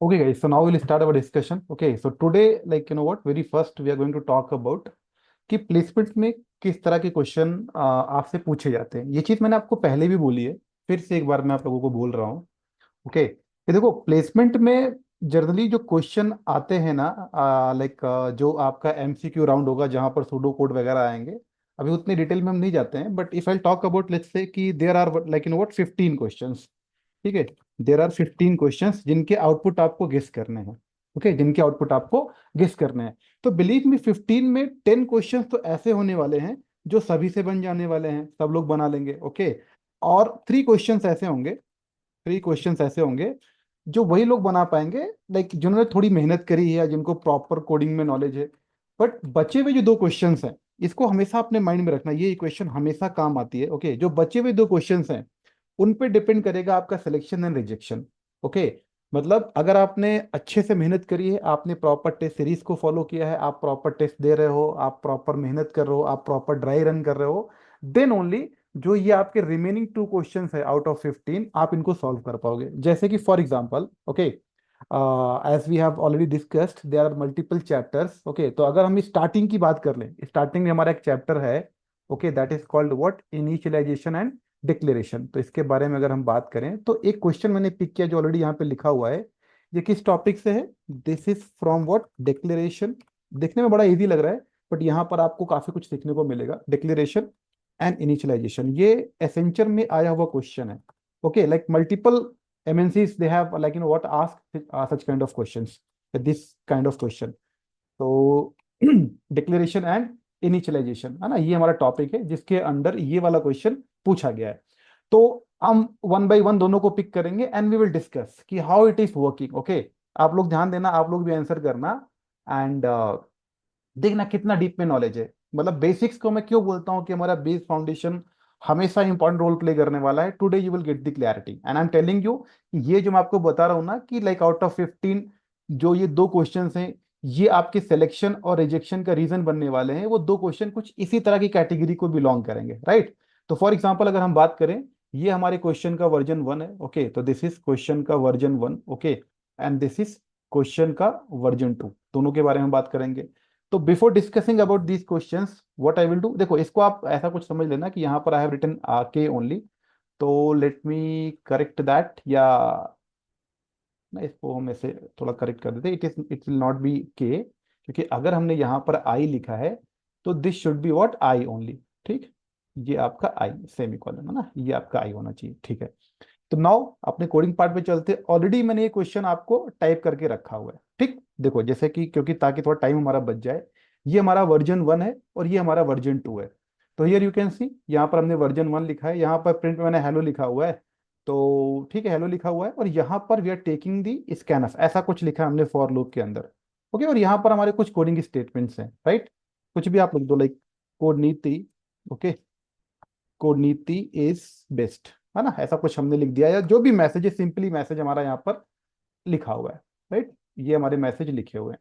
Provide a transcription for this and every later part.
Okay, guys. So now we'll start our discussion. Okay. So today, very first we are going to talk about कि placement में किस तरह के question आपसे पूछे जाते हैं। ये चीज मैंने आपको पहले भी बोली है, फिर से एक बार मैं आप लोगों को बोल रहा हूँ। ओके, ये देखो प्लेसमेंट में जनरली जो क्वेश्चन आते हैं ना, जो आपका एमसीक्यू राउंड होगा जहां पर सूडो कोड वगैरह आएंगे। अभी उतनी डिटेल में हम नहीं जाते हैं, but if I talk about let's say कि देयर आर 15 क्वेश्चंस। ठीक है, देर आर 15 क्वेश्चंस जिनके आउटपुट आपको गेस करने हैं। ओके, जिनके आउटपुट आपको गेस करने हैं। तो बिलीव मी, 15 में 10 क्वेश्चंस तो ऐसे होने वाले हैं जो सभी से बन जाने वाले हैं, सब लोग बना लेंगे। ओके, और 3 क्वेश्चंस ऐसे होंगे, 3 क्वेश्चंस ऐसे होंगे जो वही लोग बना पाएंगे जिन्होंने थोड़ी मेहनत करी है या जिनको प्रॉपर कोडिंग में नॉलेज है। बट बचे हुए जो 2 क्वेश्चंस हैं, इसको हमेशा अपने माइंड में रखना, ये इक्वेशन हमेशा काम आती है। ओके, जो बचे हुए 2 क्वेश्चंस हैं उन पे डिपेंड करेगा आपका सिलेक्शन एंड रिजेक्शन। ओके, मतलब अगर आपने अच्छे से मेहनत करी है, आपने प्रॉपर टेस्ट सीरीज को फॉलो किया है, आप प्रॉपर टेस्ट दे रहे हो, आप प्रॉपर मेहनत कर रहे हो, आप प्रॉपर ड्राई रन कर रहे हो, देन ओनली जो ये आपके रिमेनिंग 2 क्वेश्चंस है आउट ऑफ 15 आप इनको सॉल्व कर पाओगे। जैसे कि for example, okay, as we have already discussed there are multiple chapters. Okay, तो अगर हम स्टार्टिंग की बात कर लें, स्टार्टिंग में हमारा एक चैप्टर है, okay, that is called what, initialization and declaration. तो इसके बारे में अगर हम बात करें तो एक क्वेश्चन मैंने पिक किया जो ऑलरेडी यहाँ पे लिखा हुआ है। ये किस टॉपिक से है? This is from what, declaration. देखने में बड़ा इजी लग रहा है, बट यहाँ पर आपको काफी कुछ सीखने को मिलेगा। डिक्लेरेशन एंड इनिशियलाइजेशन, ये एसेंचर में आया हुआ क्वेश्चन है। Okay, like multiple MNCs they have what ask such kind of questions, this kind of question। तो डिक्लेरेशन एंड इनिशियलाइजेशन है ना, ये हमारा टॉपिक है जिसके अंदर ये वाला क्वेश्चन पूछा गया है। तो हम वन बाय वन दोनों को पिक करेंगे एंड वी विल डिस्कस कि how it is working. Okay, आप लोग ध्यान देना, आप लोग भी आंसर करना एंड देखना कितना डीप में नॉलेज है। मतलब बेसिक्स को मैं क्यों बोलता हूँ कि हमारा बेस फाउंडेशन हमेशा इंपॉर्टेंट रोल प्ले करने वाला है। Today you will get the clarity and I am telling you, ये जो मैं आपको बता रहा हूँ ना कि आउट ऑफ 15 जो ये 2 क्वेश्चन हैं, ये आपके सिलेक्शन और रिजेक्शन का रीजन बनने वाले हैं। वो 2 क्वेश्चन कुछ इसी तरह की कैटेगरी को बिलोंग करेंगे, राइट। तो फॉर एग्जाम्पल अगर हम बात करें, ये हमारे क्वेश्चन का वर्जन 1 है। ओके, तो दिस इज क्वेश्चन का version 1। Okay, and this is question का वर्जन 2, दोनों के बारे में बात करेंगे। तो before discussing about these questions what I will do, देखो इसको आप ऐसा कुछ समझ लेना कि यहाँ पर आई हैव रिटन के ओनली। तो लेट मी करेक्ट दैट, या ना इसको हम ऐसे थोड़ा करेक्ट कर देते, इट विल नॉट बी के, क्योंकि अगर हमने यहाँ पर आई लिखा है तो this should be what, I only. ठीक, ये आपका आई सेमी कॉलन है ना, ये आपका आई होना चाहिए। ठीक है, तो नाउ अपने कोडिंग पार्ट पे चलते। ऑलरेडी मैंने ये क्वेश्चन आपको टाइप करके रखा हुआ है। ठीक, देखो जैसे कि क्योंकि ताकि थोड़ा टाइम हमारा बच जाए, ये हमारा वर्जन 1 है और ये हमारा वर्जन 2 है। तो हियर यू कैन सी, यहाँ पर हमने वर्जन 1 लिखा है, यहाँ पर प्रिंट में मैंने हेलो लिखा हुआ है। तो ठीक है, हेलो लिखा हुआ है और यहाँ पर we are taking the scanf, ऐसा कुछ लिखा है हमने फॉर लूप के अंदर। ओके, और यहाँ पर हमारे कुछ कोडिंग स्टेटमेंट्स हैं, राइट। कुछ भी आप लिख दो, लाइक कोड नीति। ओके, कोड नीति इज बेस्ट, है ना, ऐसा कुछ हमने लिख दिया, या जो भी मैसेज है, सिंपली मैसेज हमारा यहाँ पर लिखा हुआ है, राइट। ये हमारे मैसेज लिखे हुए हैं,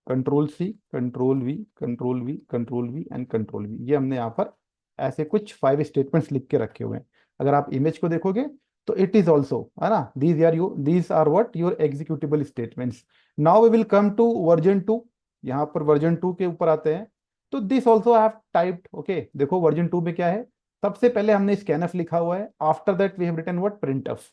control C, control V, control V, control V and control V, ये हमने यहाँ पर ऐसे कुछ 5 स्टेटमेंट्स लिख के रखे हुए हैं। अगर आप इमेज को देखोगे तो इट इज ऑल्सो, है ना, these are what your executable statements. Now we will come to version 2। यहाँ पर वर्जन 2 के ऊपर आते हैं। तो this also I have typed. Okay, देखो वर्जन 2 में क्या है, सबसे पहले हमने स्कैनफ लिखा हुआ है, after that we have written what, printf,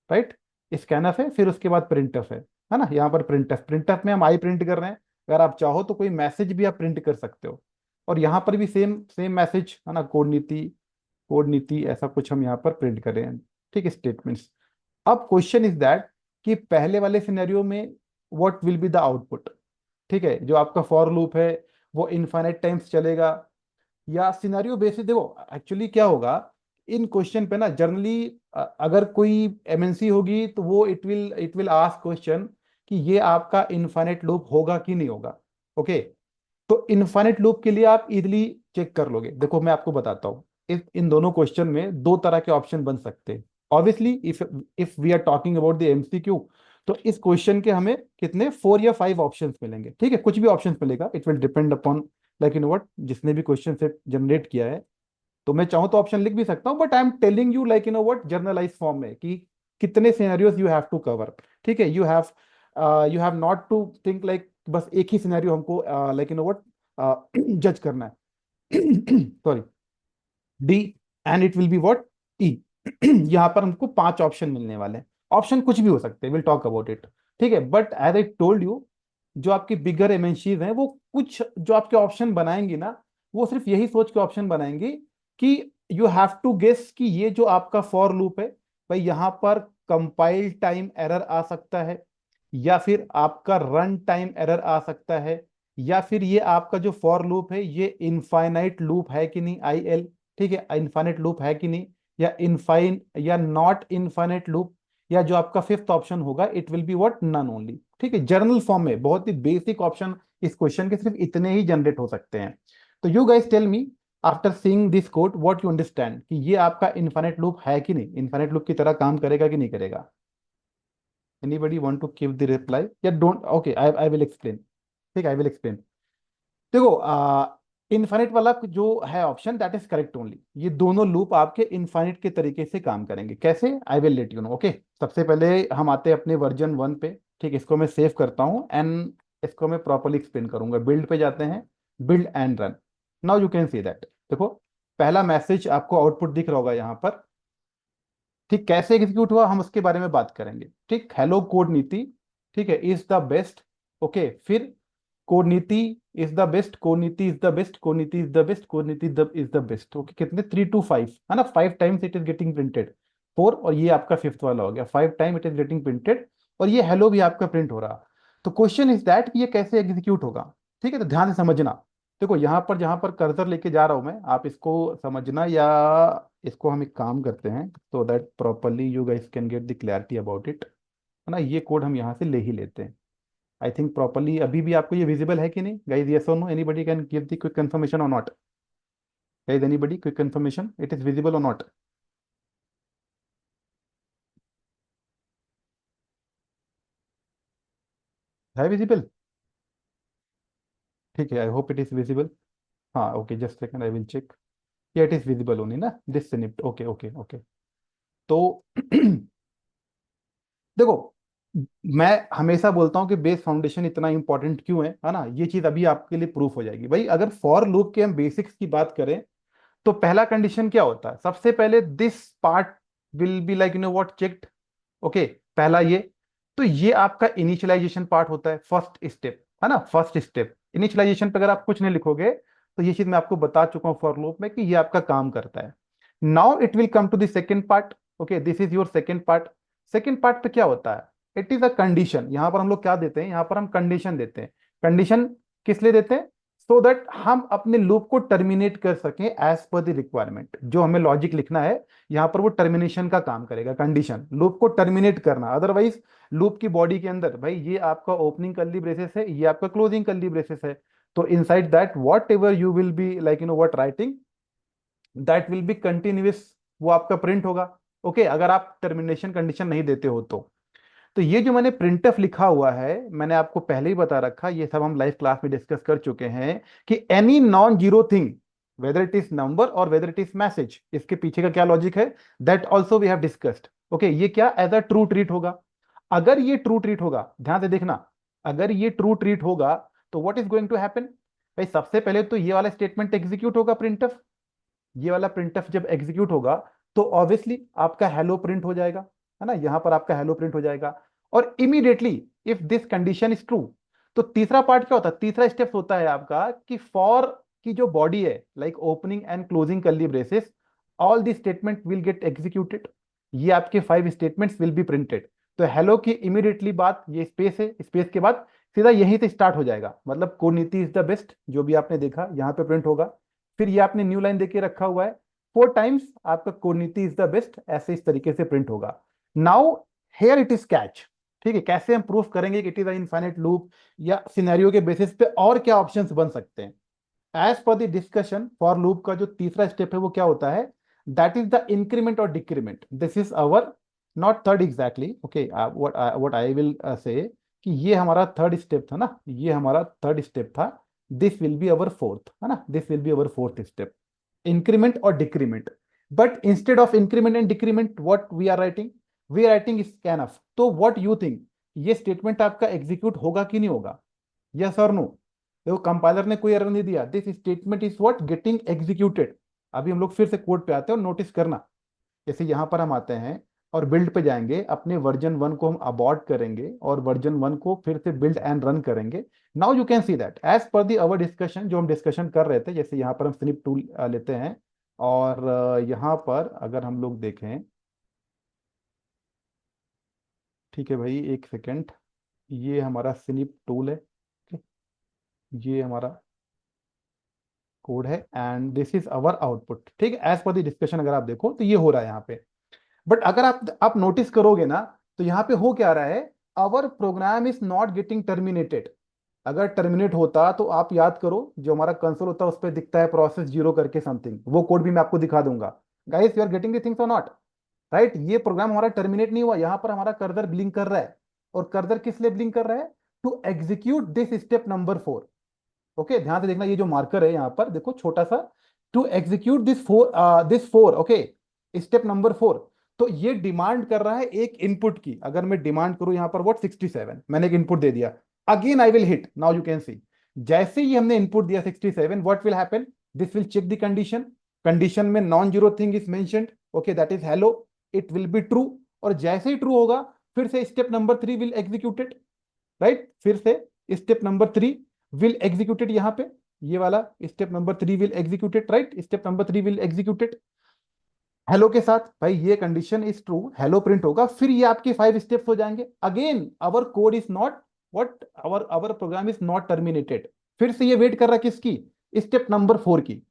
right. Scanf है, फिर उसके बाद प्रिंटफ है ना, यहाँ पर प्रिंटफ, प्रिंटफ में हम आई प्रिंट कर रहे हैं। अगर आप चाहो तो कोई मैसेज भी आप प्रिंट कर सकते हो। और यहाँ पर भी सेम सेम मैसेज, है ना, कोड नीति ऐसा कुछ हम यहाँ पर प्रिंट कर रहे हैं। ठीक है, स्टेटमेंट्स। अब क्वेश्चन इज दैट कि पहले वाले सिनेरियो में what will be the output. ठीक है, जो आपका फॉर लूप है वो इनफाइनाइट टाइम्स चलेगा, या सिनेरियो बेसिस। देखो एक्चुअली क्या होगा इन क्वेश्चन पे ना, जनरली अगर कोई MNC होगी तो वो इट विल आस्क क्वेश्चन कि ये आपका इनफाइनाइट लूप होगा कि नहीं होगा। ओके, तो इनफाइनाइट लूप के लिए आप इजीली चेक कर लोगे। देखो मैं आपको बताता हूँ, इन दोनों क्वेश्चन में 2 तरह के ऑप्शन बन सकते हैं। Obviously if if we are talking about the MCQ, तो इस क्वेश्चन के हमें कितने 4 या 5 ऑप्शंस मिलेंगे। ठीक है, कुछ भी ऑप्शंस मिलेगा, it will depend upon what जिसने भी क्वेश्चन सेट जनरेट किया है। तो मैं चाहूँ तो ऑप्शन लिख भी सकता हूँ, but I am telling you what journalise form में कि कितने scenarios you have to cover, ठीक है। You have not to think like बस एक ही सिनेरियो हमको लाइक यू नो व्हाट जज करना है। Sorry, D, and it will be what, E. यहाँ पर हमको 5 ऑप्शन मिलने वाले हैं। ऑप्शन कुछ भी हो सकते हैं, विल टॉक अबाउट इट, ठीक है। But as I told you, जो आपकी बिगर एमएनसीज हैं वो कुछ जो आपके ऑप्शन बनाएंगी ना, वो सिर्फ यही सोच के ऑप्शन बनाएंगी कि यू हैव टू गेस कि ये जो आपका फॉर लूप है भाई, यहाँ पर कंपाइल टाइम एरर आ सकता है, या फिर आपका रन टाइम एरर आ सकता है, या फिर ये आपका जो फॉर लूप है ये इनफाइनाइट लूप है कि नहीं, आई एल, ठीक है, इनफाइनाइट लूप है कि नहीं, या इनफाइन या नॉट इनफाइनाइट लूप, या जो आपका फिफ्थ ऑप्शन होगा it will be what, none only, ठीक है। जर्नल फॉर्म में बहुत ही बेसिक ऑप्शन इस क्वेश्चन के सिर्फ इतने ही जनरेट हो सकते हैं। तो you guys tell me after seeing this code what you understand कि ये आपका इनफाइनाइट लूप है कि नहीं, इनफाइनाइट लूप की तरह काम करेगा कि नहीं करेगा। Anybody want to give the reply या don't, okay I will explain, ठीक, आई विल एक्सप्लेन। देखो, इनफाइनाइट वाला जो है option that is correct only, ये दोनों लूप आपके इनफाइनाइट के तरीके से काम करेंगे। कैसे, I will let you know, okay. सबसे पहले हम आते हैं अपने वर्जन 1 पे, ठीक, इसको मैं सेव करता हूँ एंड इसको मैं प्रॉपर्ली एक्सप्लेन करूंगा। बिल्ड पे जाते हैं, build and run. Now you can see that, देखो पहला मैसेज आपको आउटपुट दिख रहा होगा यहाँ पर, ठीक। कैसे एग्जीक्यूट हुआ हम उसके बारे में बात करेंगे, ठीक। हेलो कोड नीति, ठीक है, इज द बेस्ट, ओके। फिर कोड नीति इज द बेस्ट, कोड नीति इज द बेस्ट, कोड नीति इज द बेस्ट, कोड नीति इज द बेस्ट, ओके। कितने, 3 to 5 है ना, 5 times it is getting printed, 4, और ये आपका फिफ्थ वाला हो गया, 5 time it is getting printed, और ये हेलो भी आपका प्रिंट हो रहा। तो क्वेश्चन इज दैट ये कैसे एग्जीक्यूट होगा, ठीक है। तो ध्यान से समझना, देखो यहाँ पर जहां पर कर्सर लेके जा रहा हूं मैं, आप इसको समझना, या इसको हम एक काम करते हैं so that properly you guys can get the clarity about it, है ना। ये कोड हम यहाँ से ले ही लेते हैं। आई थिंक प्रॉपरली अभी भी आपको ये विजिबल है कि नहीं गाइस, यस और no, anybody can give the quick confirmation और not, guys anybody quick confirmation it is visible और नॉट, है विजिबल, ठीक है, I hope it is visible. हाँ okay, just second I will check, या इट इज विजिबल ओनली ना, this snippet, okay okay okay. तो देखो, मैं हमेशा बोलता हूं कि बेस फाउंडेशन इतना इंपॉर्टेंट क्यों है ना, ये चीज अभी आपके लिए प्रूफ हो जाएगी भाई। अगर फॉर लूप के हम बेसिक्स की बात करें, तो पहला कंडीशन क्या होता है, सबसे पहले this part will be like you know what checked, okay. पहला ये, तो ये आपका इनिशियलाइजेशन पार्ट होता है, फर्स्ट स्टेप, है ना। फर्स्ट स्टेप इनिशियलाइजेशन पे अगर आप कुछ नहीं लिखोगे, तो ये चीज मैं आपको बता चुका हूं फॉर लूप में कि ये आपका काम करता है। Now it will come to the second part, okay, this is your second part. Second part पे क्या होता है, इट इज अ कंडीशन। यहां पर हम लोग क्या देते हैं, यहां पर हम कंडीशन देते हैं। कंडीशन किस लिए देते हैं, सो दैट हम अपने लूप को टर्मिनेट कर सकें एज पर द रिक्वायरमेंट। जो हमें लॉजिक लिखना है यहां पर वो टर्मिनेशन का काम करेगा, कंडीशन लूप को टर्मिनेट करना। अदरवाइज लूप की बॉडी के अंदर भाई ये आपका ओपनिंग कर्ली ब्रेसेस है, ये आपका क्लोजिंग कर्ली ब्रेसेस है, तो inside that what ever you will be like you know what writing, that will B continuous, वो आपका प्रिंट होगा, ओके। अगर आप टर्मिनेशन कंडीशन नहीं देते हो तो ये जो मैंने प्रिंटफ लिखा हुआ है, मैंने आपको पहले ही बता रखा, ये सब हम लाइव क्लास में डिस्कस कर चुके हैं कि any non zero thing, whether it is number और वेदर इट इज मैसेज, इसके पीछे का क्या लॉजिक है, that also we have discussed, okay. ये क्या एज अ ट्रू ट्रीट होगा। अगर ये ट्रू ट्रीट होगा, ध्यान से देखना, अगर ये ट्रू ट्रीट होगा तो what is going to happen, भाई सबसे पहले तो ये वाला स्टेटमेंट एग्जीक्यूट होगा, प्रिंटफ। ये वाला प्रिंटफ जब एग्जीक्यूट होगा तो ऑब्वियसली आपका हेलो प्रिंट हो जाएगा, है ना। यहां पर आपका हेलो प्रिंट हो जाएगा, और immediately if this condition is true, तो तीसरा पार्ट क्या होता है, तीसरा स्टेप होता है आपका कि फॉर की जो बॉडी है like opening and closing curly braces, all the statement will get executed. ये आपके 5 स्टेटमेंट्स विल बी प्रिंटेड। तो हेलो की इमीडिएटली बात, ये स्पेस है, स्पेस के बाद सीधा यहीं से स्टार्ट हो जाएगा, मतलब कोनीति इज द बेस्ट, जो भी आपने देखा यहाँ पे प्रिंट होगा। फिर ये आपने न्यू लाइन देके रखा हुआ है, 4 टाइम्स आपका कोनीति इज द बेस्ट, ऐसे इस तरीके से प्रिंट होगा। Now here it is catch, ठीक है। कैसे हम प्रूफ करेंगे कि इट इज इनफाइनाइट लूप, या सिनेरियो के बेसिस पे और क्या ऑप्शंस बन सकते हैं। As per the discussion, for loop का जो तीसरा स्टेप है वो क्या होता है, दैट इज द इंक्रीमेंट और decrement. This is our not third exactly, okay, what I will say कि ये हमारा थर्ड स्टेप था ना, ये हमारा थर्ड स्टेप था, this will be our fourth, है ना, this will be our fourth step, increment और decrement. But instead of increment and decrement what we are writing, we are writing scanf. तो what you think, ये statement आपका execute होगा कि नहीं होगा? यस और नो? देखो कंपाइलर ने कोई एरर नहीं दिया, this statement is what getting executed. अभी हम लोग फिर से कोड पे आते हैं और नोटिस करना, जैसे यहां पर हम आते हैं और बिल्ड पे जाएंगे, अपने वर्जन 1 को हम अबॉर्ट करेंगे और वर्जन 1 को फिर से बिल्ड एंड रन करेंगे। Now you can see that as per the our discussion, जो हम डिस्कशन कर रहे थे, जैसे यहाँ पर हम स्निप टूल लेते हैं और यहाँ पर अगर हम लोग देखें, ठीक है भाई एक सेकेंड, ये हमारा स्निप टूल है, ठीक, ये हमारा कोड है and this is our output. ठीक है, एज पर द डिस्कशन अगर आप देखो तो ये हो रहा है यहाँ पे। बट अगर आप नोटिस करोगे ना, तो यहाँ पे हो क्या रहा है, our program is not getting terminated. अगर टर्मिनेट होता तो आप याद करो, जो हमारा कंसोल होता है उस पर दिखता है प्रोसेस जीरो करके समथिंग, वो कोड भी मैं आपको दिखा दूंगा। Guys you are getting the things और नॉट? राइट, ये प्रोग्राम हमारा टर्मिनेट नहीं हुआ, यहाँ पर हमारा कर्सर ब्लिंक कर रहा है। और कर्सर किस लिए ब्लिंक कर रहा है? To execute this step number 4। Okay, ध्यान से देखना, ये जो मार्कर है यहाँ पर देखो छोटा सा, to execute this four, okay, step number 4। तो ये डिमांड कर रहा है एक इनपुट की। अगर मैं डिमांड करूं यहाँ पर व्हाट 67, मैंने एक इनपुट दे दिया, again I will hit, now you can see, जैसे ही हमने इनपुट दिया 67, what will happen, this will check the condition. Condition में non zero thing is mentioned, okay, that is hello, it will be true. और जैसे ही true होगा, फिर से step number 3 will executed. Right, फिर से स्टेप नंबर 3 विल एग्जीक्यूटेड, यहां पे ये वाला स्टेप नंबर 3 विल एग्जीक्यूटेड। राइट, step number 3 will executed hello के साथ, भाई ये condition is true, hello print होगा, फिर ये आपके 5 स्टेप्स हो जाएंगे। Again our code is not what, our program is not terminated. फिर से ये वेट कर रहा है किसकी? स्टेप नंबर 4 की।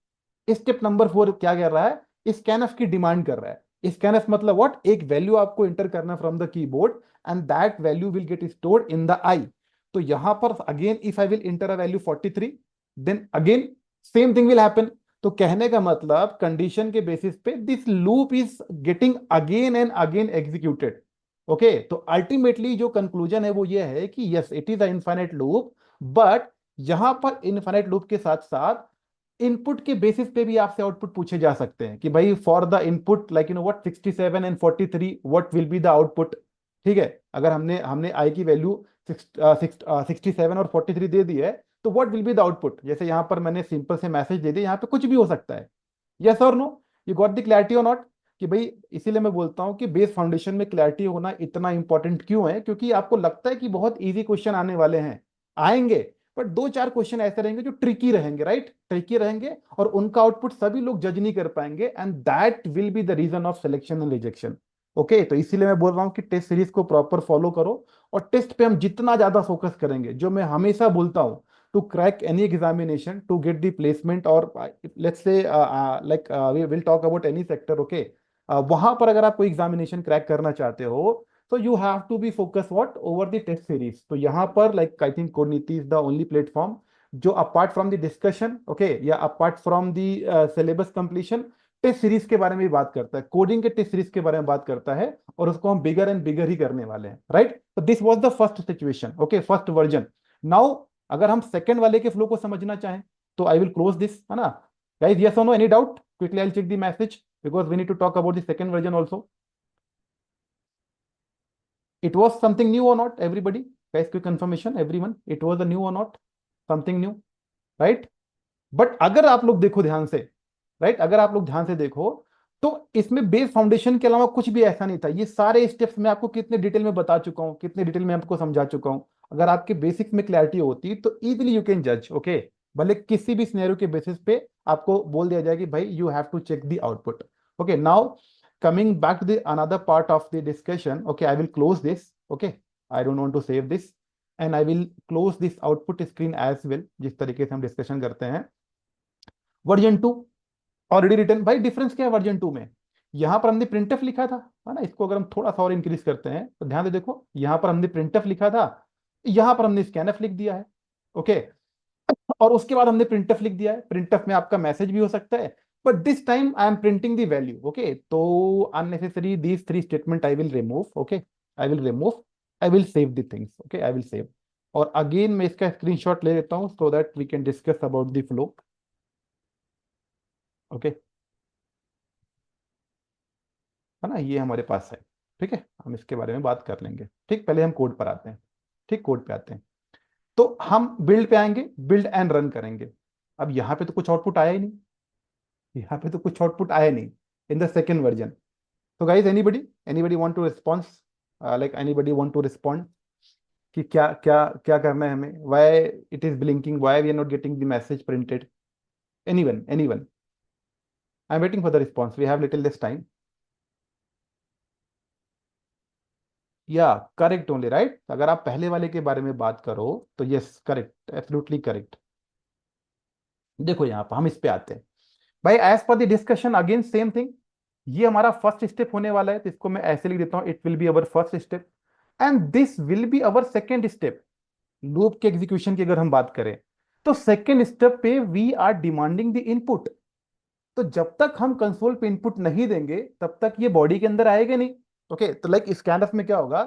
स्टेप नंबर 4 क्या कर रहा है? स्कैनफ की डिमांड कर रहा है। स्कैनफ मतलब व्हाट, एक वैल्यू आपको इंटर करना from the keyboard and that value will get stored in the I. तो यहां पर again if I will enter a value 43, then again same thing will happen. तो कहने का मतलब कंडीशन के बेसिस पे this loop is getting again and again executed. Okay, तो अल्टीमेटली जो कंक्लूजन है वो ये है कि yes it is a infinite loop, but यहां पर इनफाइनाइट लूप के साथ साथ इनपुट के बेसिस पे भी आपसे आउटपुट पूछे जा सकते हैं कि भाई for the input like what 67 and 43 what will be the output. ठीक है, अगर हमने हमने आई की वैल्यू 67 और 43 दे दी है, तो what will be the output? जैसे यहां पर मैंने सिंपल से मैसेज दे दिया, यहां पे कुछ भी हो सकता है। यस और no? You got the clarity और नॉट? कि भाई इसीलिए मैं बोलता हूं कि बेस फाउंडेशन में क्लैरिटी होना इतना इंपॉर्टेंट क्यों है, क्योंकि आपको लगता है कि बहुत इजी क्वेश्चन आने वाले हैं, आएंगे, बट दो चार क्वेश्चन ऐसे रहेंगे जो ट्रिकी रहेंगे, राइट, ट्रिकी रहेंगे, और उनका आउटपुट सभी लोग जज नहीं कर पाएंगे and that will be the reason of selection and rejection. Okay, तो इसीलिए मैं बोल रहा हूं कि टेस्ट सीरीज को प्रॉपर फॉलो करो, और टेस्ट पे हम जितना ज्यादा फोकस करेंगे, जो मैं हमेशा बोलता हूं, to crack any examination, to get the placement, और let's say like we will talk about any sector, okay, वहां पर अगर आप कोई एग्जामिनेशन क्रैक करना चाहते हो, so you have to be focused what over the test series। तो यहाँ पर like I think Codeneeti is the only platform जो apart from the discussion, okay, या apart from the syllabus completion, test series के बारे में भी बात करता है, कोडिंग के टेस्ट सीरीज के बारे में बात करता है, और उसको हम बिगर एंड बिगर ही करने वाले हैं। राइट, तो this was the first situation, okay, first version. Now अगर हम सेकंड वाले के फ्लो को समझना चाहें, तो आई विल क्लोज दिस, है ना? गाइस यस और no, any doubt? Quickly I will check the message because we need to talk about the second version also. It was something new or not, everybody? Guys, quick confirmation, everyone. It was a new or not? Something new, right? But अगर आप लोग देखो ध्यान से, right, अगर आप लोग ध्यान से देखो, तो इसमें बेस फाउंडेशन के अलावा कुछ भी ऐसा नहीं था। ये सारे स्टेप्स मैं आपको कितने डिटेल में बता चुका हूं, कितने डिटेल में आपको समझा चुका हूं। अगर आपके बेसिक्स में क्लैरिटी होती तो इजीली यू कैन जज, ओके, भले किसी भी सिनेरियो के बेसिस पे आपको बोल दिया जाए कि भाई you have to check the output. Okay, now coming back to the another part of the discussion, okay, I will close this, okay, I don't want to save this, and I will close this output screen as well, जिस तरीके से हम discussion करते हैं। Version 2 already return, भाई difference क्या है version 2 में? यहां पर हमने प्रिंटफ लिखा था, है ना, इसको अगर हम थोड़ा सा और इंक्रीज करते हैं तो ध्यान से देखो, यहां पर हमने प्रिंटफ लिखा था, यहां पर हमने स्कैनफ लिख दिया है, ओके, और उसके बाद हमने प्रिंटफ लिख दिया है। प्रिंटफ में आपका मैसेज भी हो सकता है, but this time I am printing the value, okay, तो unnecessary these three statement I will remove, okay, I will remove, I will save the things, okay, I will save. और again मैं इसका screenshot ले लेता हूं so that we can discuss about the flow, okay, है ना, ये हमारे पास है, ठीक है, हम इसके बारे में बात कर लेंगे। ठीक, पहले हम कोड पर आते हैं। ठीक, कोड पे आते हैं। तो हम बिल्ड पे आएंगे, बिल्ड एंड रन करेंगे। अब यहाँ पे तो कुछ आउटपुट आया ही नहीं, यहाँ पे तो कुछ आउटपुट आया नहीं इन द सेकेंड वर्जन। तो guys, anybody want to response, like anybody want to respond कि क्या क्या क्या करना है हमें, why it is blinking, why we are not getting the message printed? Anyone? I am waiting for the response, we have little less time. या correct only, right? अगर आप पहले वाले के बारे में बात करो तो यस, करेक्ट, एब्सोल्युटली करेक्ट। देखो यहाँ पर हम इस पे आते हैं भाई, as per the discussion again same thing. ये हमारा फर्स्ट स्टेप होने वाला है, तो इसको मैं ऐसे लिख देता हूं, it will be our first step and this will be our second step. Loop के एग्जीक्यूशन की अगर हम बात करें तो सेकेंड स्टेप पे we are demanding the input. तो जब तक हम कंसोल पे इनपुट नहीं देंगे तब तक ये बॉडी के अंदर आएगा नहीं। ओके, तो लाइक स्कैनफ में क्या होगा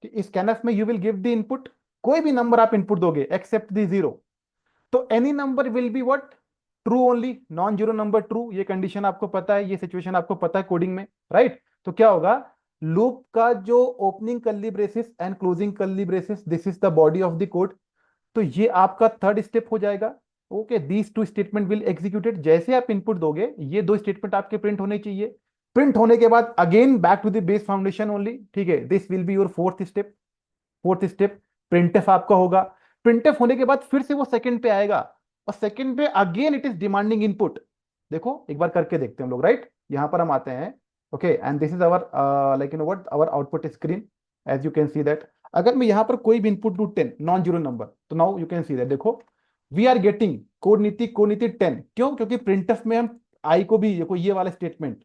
कि स्कैनफ में you will give the input, कोई भी नंबर आप इनपुट दोगे एक्सेप्ट द जीरो, तो any number will be what, true only, non zero number true. ये कंडीशन आपको पता है, ये सिचुएशन आपको पता है कोडिंग में, राइट? तो क्या होगा, लूप का जो opening curly braces and closing curly braces, this is the body of the code. तो ये आपका थर्ड स्टेप हो जाएगा। Okay, these two statement will executed, जैसे आप इनपुट दोगे ये दो स्टेटमेंट आपके प्रिंट होने चाहिए। प्रिंट होने के बाद again back to the base foundation only. ठीक है, this will be your fourth step. Fourth step printf आपका होगा। प्रिंटफ होने के बाद फिर से वो सेकंड पे आएगा, और सेकंड पे again it is demanding input. देखो एक बार करके देखते हैं हम लोग, राइट? यहां पर हम आते हैं। Okay, and this is our like you know what, our output screen. As you can see that, अगर मैं यहां पर कोई भी इनपुट दूं 10 नॉन जीरो नंबर, तो now you can see that, देखो वी आर गेटिंग कोड नीति 10। क्यों? क्योंकि प्रिंटफ में हम आई को भी, देखो ये वाला स्टेटमेंट,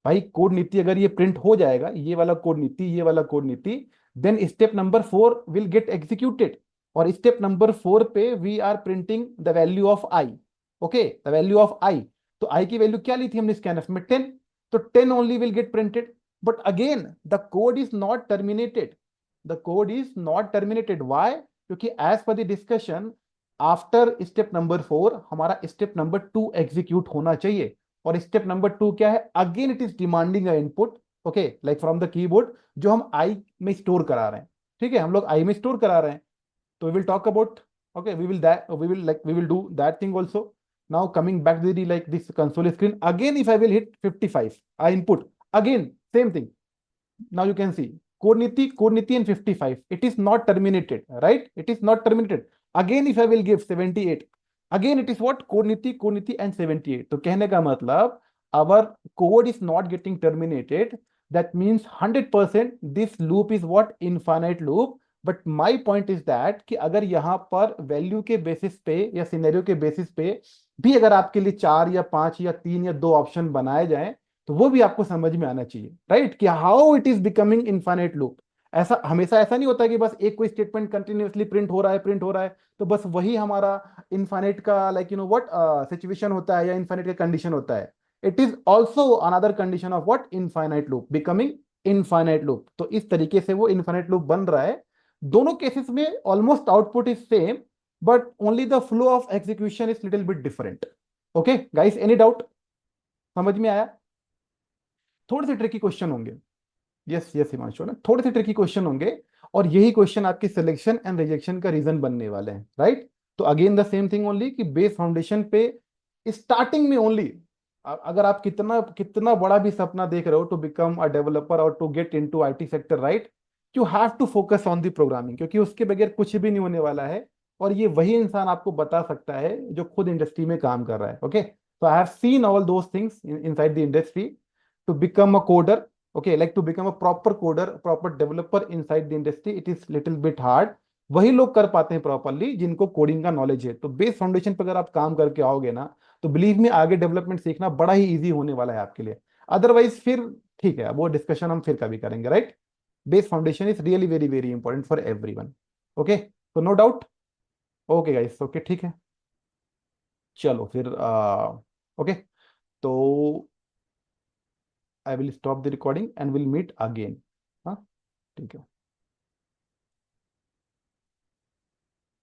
भाई कोड नीति अगर ये प्रिंट हो जाएगा, ये वाला कोड नीति, ये वाला कोड नीति, then step number 4 will get executed. और स्टेप नंबर 4 पे we are printing the value of I. Okay, the value of I. तो आई की वैल्यू क्या ली थी हमने स्कैनफ में? 10। तो 10 only will get printed. But again the code is not terminated, the code is not terminated. Why? क्योंकि as per the discussion after step number 4 हमारा step number 2 execute होना चाहिए। और स्टेप नंबर 2 क्या है? Again it is demanding a input, okay, like from the keyboard, जो हम आई में स्टोर करा रहे हैं। ठीक है, हम लोग आई में स्टोर करा रहे हैं। तो we will talk about, okay, we will do that thing also. Now coming back to the like this console screen again, if I will hit 55, I input again same thing. Now you can see code niti and 55, it is not terminated, right? It is not terminated. Again if I will give 78, again it is what, code niti and 78. तो कहने का मतलब our code is not getting terminated, that means 100% this loop is what, infinite loop. But my point is that कि अगर यहां पर value के basis पे या सिनेरियो के बेसिस पे भी अगर आपके लिए 4 या 5 या 3 या 2 ऑप्शन बनाए जाएं, तो वो भी आपको समझ में आना चाहिए, राइट? कि how it is becoming infinite loop. ऐसा हमेशा ऐसा नहीं होता कि बस एक कोई स्टेटमेंट कंटिन्यूअसली प्रिंट हो रहा है, प्रिंट हो रहा है, तो बस वही हमारा इनफाइनाइट का like you know what situation होता है या इनफाइनाइट का कंडीशन होता है। It is also another condition of what, infinite loop becoming infinite loop. तो इस तरीके से वो इनफाइनाइट लूप बन रहा है। दोनों केसेस में almost output is same, but only the flow of execution is little bit different. Okay guys, any doubt? समझ में आया? थोड़े से ट्रिकी क्वेश्चन होंगे। यस यस हिमांशु, ना थोड़े से ट्रिकी क्वेश्चन होंगे, और यही क्वेश्चन आपके सिलेक्शन एंड रिजेक्शन का रीजन बनने वाले हैं, राइट? तो again the same thing only कि बेस फाउंडेशन पे स्टार्टिंग में ओनली, अगर आप कितना कितना बड़ा भी सपना देख रहे हो टू बिकम अ डेवलपर और to get into IT sector, right, you have to focus on the programming, क्योंकि उसके बगैर कुछ भी नहीं होने वाला है। और ये वही इंसान आपको बता सकता है जो खुद इंडस्ट्री में काम कर रहा है। ओके, तो I have seen all those things inside the industry to become a coder. Okay, like to become a proper coder, proper developer inside the industry, it is little bit hard. वही लोग कर पाते हैं properly जिनको coding का knowledge है। तो base foundation पर अगर आप काम करके आओगे ना, तो बिलीव में आगे डेवलपमेंट सीखना बड़ा ही इजी होने वाला है आपके लिए। अदरवाइज फिर ठीक है, वो डिस्कशन हम फिर कभी करेंगे, right? Base foundation is really very very important for everyone. Okay, तो no doubt. Okay guys, okay ठीक है, चलो फिर ओके, तो I will stop the recording and will meet again. हाँ, ठीक है।